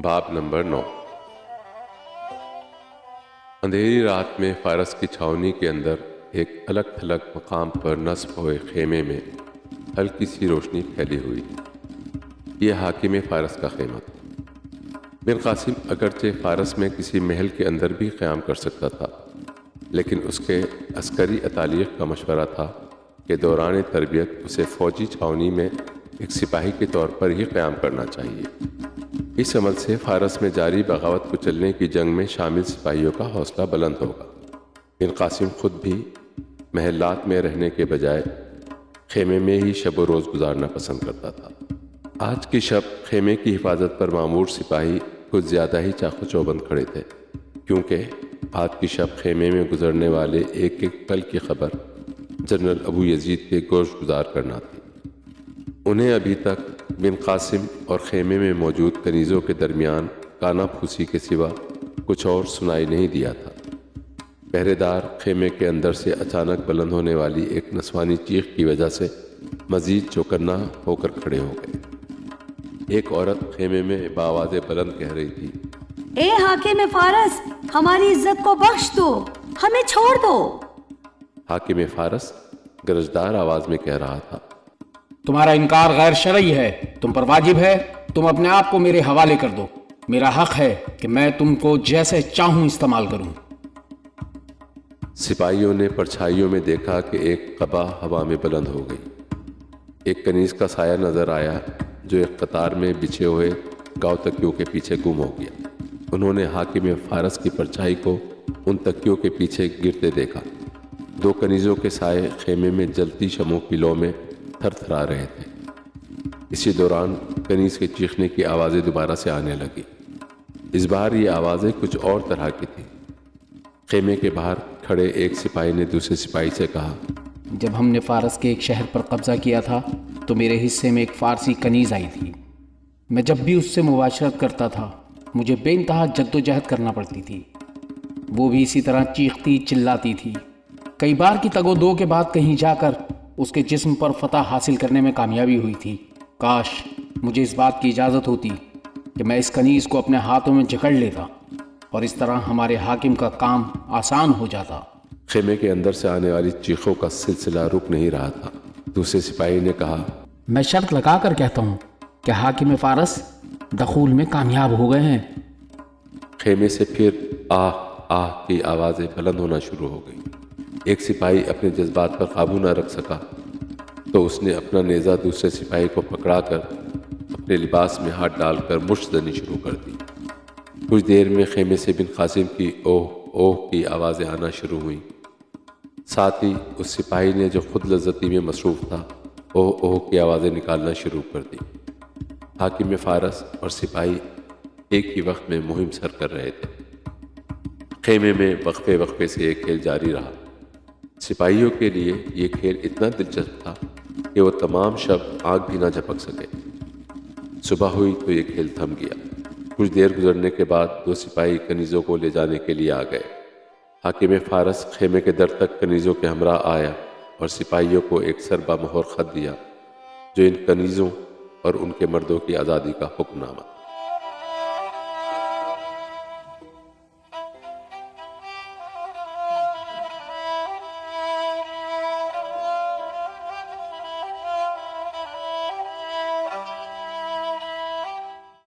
باب نمبر 9۔ اندھیری رات میں فارس کی چھاؤنی کے اندر ایک الگ تھلگ مقام پر نصب ہوئے خیمے میں ہلکی سی روشنی پھیلی ہوئی تھی۔ یہ حاکم فارس کا خیمہ تھا۔ بن قاسم اگرچہ فارس میں کسی محل کے اندر بھی قیام کر سکتا تھا، لیکن اس کے عسکری اتالیق کا مشورہ تھا کہ دوران تربیت اسے فوجی چھاؤنی میں ایک سپاہی کے طور پر ہی قیام کرنا چاہیے۔ اس عمل سے فارس میں جاری بغاوت کو چلنے کی جنگ میں شامل سپاہیوں کا حوصلہ بلند ہوگا۔ بن قاسم خود بھی محلات میں رہنے کے بجائے خیمے میں ہی شب و روز گزارنا پسند کرتا تھا۔ آج کی شب خیمے کی حفاظت پر مامور سپاہی کچھ زیادہ ہی چاق و چوبند کھڑے تھے، کیونکہ آج کی شب خیمے میں گزرنے والے ایک ایک پل کی خبر جنرل ابو یزید کے گوش گزار کرنا تھی۔ انہیں ابھی تک بن قاسم اور خیمے میں موجود کنیزوں کے درمیان کانا پھوسی کے سوا کچھ اور سنائی نہیں دیا تھا۔ پہرے دار خیمے کے اندر سے اچانک بلند ہونے والی ایک نسوانی چیخ کی وجہ سے مزید چوکنا ہو کر کھڑے ہو گئے۔ ایک عورت خیمے میں بآواز بلند کہہ رہی تھی، اے حاکم فارس، ہماری عزت کو بخش دو، ہمیں چھوڑ دو۔ حاکم فارس گرجدار آواز میں کہہ رہا تھا، تمہارا انکار غیر شرعی ہے، تم پر واجب ہے تم اپنے آپ کو میرے حوالے کر دو۔ میرا حق ہے کہ میں تم کو جیسے چاہوں استعمال کروں۔ سپاہیوں نے پرچھائیوں میں دیکھا کہ ایک قبا ہوا میں بلند ہو گئی۔ ایک کنیز کا سایہ نظر آیا جو ایک قطار میں بچھے ہوئے گاؤ تکیوں کے پیچھے گم ہو گیا۔ انہوں نے حاکم فارس کی پرچھائی کو ان تکیوں کے پیچھے گرتے دیکھا۔ دو کنیزوں کے سائے خیمے میں جلتی شمعوں کی لو میں تھر تھرا رہے تھے۔ اسی دوران کنیز کے چیخنے کی آوازیں دوبارہ سے آنے لگی۔ اس بار یہ آوازیں کچھ اور طرح کی تھیں۔ خیمے کے باہر کھڑے ایک سپاہی نے دوسرے سپاہی سے کہا، جب ہم نے فارس کے ایک شہر پر قبضہ کیا تھا تو میرے حصے میں ایک فارسی کنیز آئی تھی۔ میں جب بھی اس سے مباشرت کرتا تھا مجھے بے انتہا جد و جہد کرنا پڑتی تھی۔ وہ بھی اسی طرح چیختی چلاتی تھی۔ کئی بار کی تگ و دو کے بعد کہیں جا کر اس کے جسم پر فتح حاصل کرنے میں کامیابی ہوئی تھی۔ کاش مجھے اس بات کی اجازت ہوتی کہ میں اس کنیز کو اپنے ہاتھوں میں جکڑ لیتا اور اس طرح ہمارے حاکم کا کام آسان ہو جاتا۔ خیمے کے اندر سے آنے والی چیخوں کا سلسلہ رک نہیں رہا تھا۔ دوسرے سپاہی نے کہا، میں شرط لگا کر کہتا ہوں کہ حاکم فارس دخول میں کامیاب ہو گئے ہیں۔ خیمے سے پھر آہ آہ کی آوازیں بلند ہونا شروع ہو گئی۔ ایک سپاہی اپنے جذبات پر قابو نہ رکھ سکا تو اس نے اپنا نیزہ دوسرے سپاہی کو پکڑا کر اپنے لباس میں ہاتھ ڈال کر مشت زنی شروع کر دی۔ کچھ دیر میں خیمے سے بن قاسم کی اوہ اوہ کی آوازیں آنا شروع ہوئیں۔ ساتھ ہی اس سپاہی نے جو خود لذتی میں مصروف تھا اوہ اوہ کی آوازیں نکالنا شروع کر دی۔ حاکم فارس اور سپاہی ایک ہی وقت میں مہم سر کر رہے تھے۔ خیمے میں وقفے وقفے سے یہ کھیل جاری رہا۔ سپاہیوں کے لیے یہ کھیل اتنا دلچسپ تھا کہ وہ تمام شب آنکھ بھی نہ جھپک سکے۔ صبح ہوئی تو یہ کھیل تھم گیا۔ کچھ دیر گزرنے کے بعد دو سپاہی کنیزوں کو لے جانے کے لیے آ گئے۔ حاکم فارس خیمے کے در تک کنیزوں کے ہمراہ آیا اور سپاہیوں کو ایک سربا مہر خط دیا جو ان کنیزوں اور ان کے مردوں کی آزادی کا حکم نامہ تھا۔